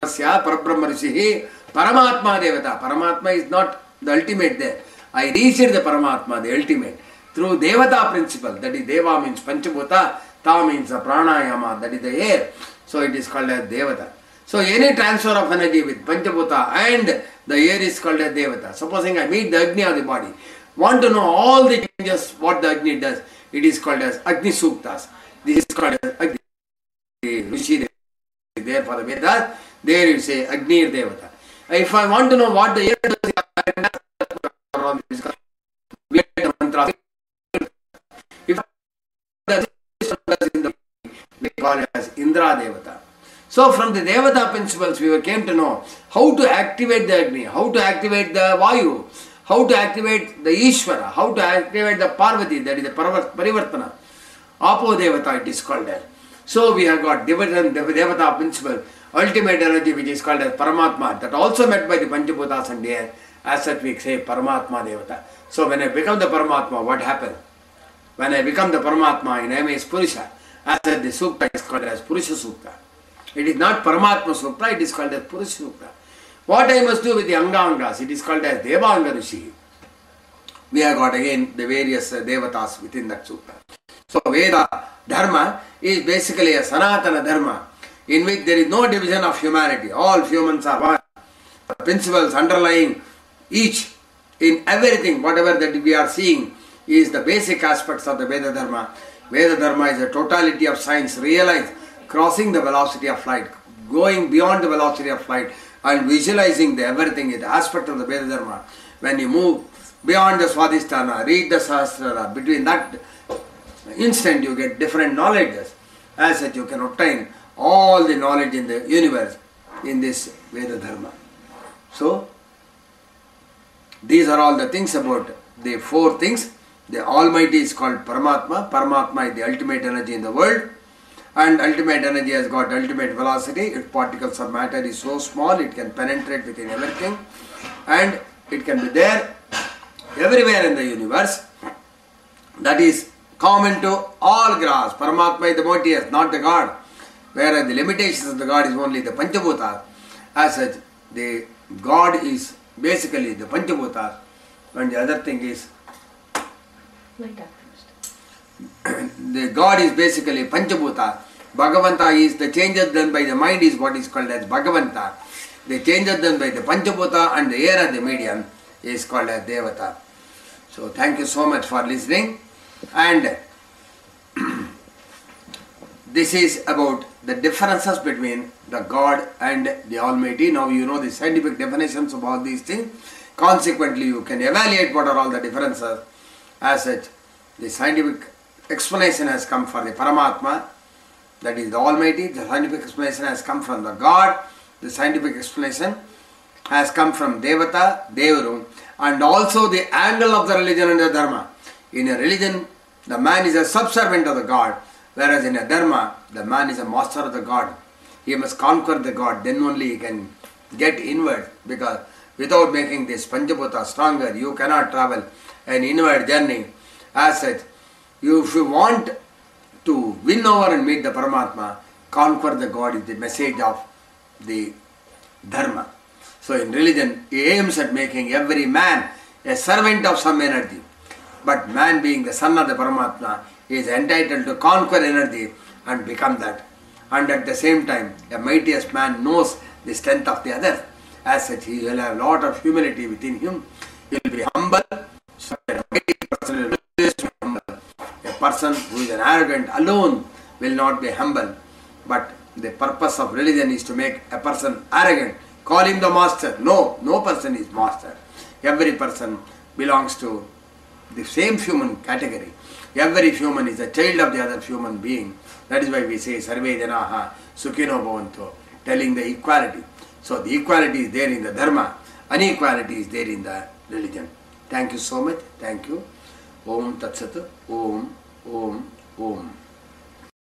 Parabrahma Rishihi, Paramatma Devata. Paramatma is not the ultimate there. I reached the Paramatma, the ultimate, through Devata principle. That is Deva means Panchabhuta, Ta means the Pranayama, that is the air. So it is called as Devata. So any transfer of energy with Panchabhuta and the air is called as Devata. Supposing I meet the Agni of the body, want to know all the changes, what the Agni does, it is called as Agni Suktas. This is called as Agni. Rishi there for the Vedas, there you say Agni Devata. If I want to know what the air does, if we call it as Indra Devata. So from the Devata principles we came to know how to activate the Agni, how to activate the Vayu, how to activate the Ishvara, how to activate the Parvati, that is the Parivartana. Apo Devata it is called as. So we have got Devata principle, ultimate energy which is called as Paramatma, that also met by the Panchabhutas and air. As such we say Paramatma Devata. So when I become the Paramatma, what happens? When I become the Paramatma, in name is Purusha. As such the Sukta is called as Purusha Sukta. It is not Paramatma Sukta, it is called as Purusha Sukta. What I must do with the Anga-Angas, it is called as Devanga Rishi. We have got again the various Devatas within that Sukta. So Veda Dharma is basically a Sanatana Dharma in which there is no division of humanity. All humans are one. The principles underlying each in everything, whatever that we are seeing, is the basic aspects of the Veda Dharma. Veda Dharma is a totality of science realized, crossing the velocity of light, going beyond the velocity of light and visualizing the everything is the aspect of the Veda Dharma. When you move beyond the Swadhisthana, read the Sahasrara, between that instant you get different knowledges. As such you can obtain all the knowledge in the universe in this Veda Dharma. So these are all the things about the four things. The Almighty is called Paramatma. Paramatma is the ultimate energy in the world. And ultimate energy has got ultimate velocity. Its particles of matter is so small, it can penetrate within everything. And it can be there everywhere in the universe. That is common to all grass. Paramatma is the motius, not the God. Whereas the limitations of the God is only the Panchabhuta. As such, the God is basically the Panchabhuta. And the other thing is the God is basically Panchabhuta. Bhagavanta is the changes done by the mind is what is called as Bhagavanta. The changes done by the Panchabhuta and the air of the medium is called as Devata. So thank you so much for listening. And this is about the differences between the God and the Almighty. Now you know the scientific definitions of all these things. Consequently, you can evaluate what are all the differences. As such, the scientific explanation has come for the Paramatma, that is the Almighty. The scientific explanation has come from the God. The scientific explanation has come from Devata, Devaru, and also the angle of the religion and the Dharma. In a religion, the man is a subservient of the God, whereas in a Dharma, the man is a master of the God. He must conquer the God, then only he can get inward, because without making this Panchabhuta stronger, you cannot travel an inward journey. As such, if you want to win over and meet the Paramatma, conquer the God is the message of the Dharma. So in religion, he aims at making every man a servant of some energy. But man being the son of the Paramatma is entitled to conquer energy and become that. And at the same time, a mightiest man knows the strength of the other. As such, he will have a lot of humility within him. He will be humble. So a mighty person will always be humble. A person who is an arrogant alone will not be humble. But the purpose of religion is to make a person arrogant. Call him the master. No, no person is master. Every person belongs to the same human category. Every human is a child of the other human being. That is why we say Sarve Janaha Sukhino Bhavantu, telling the equality. So the equality is there in the Dharma, inequality is there in the religion. Thank you so much. Thank you. Om Tat Sat. Om, Om, Om.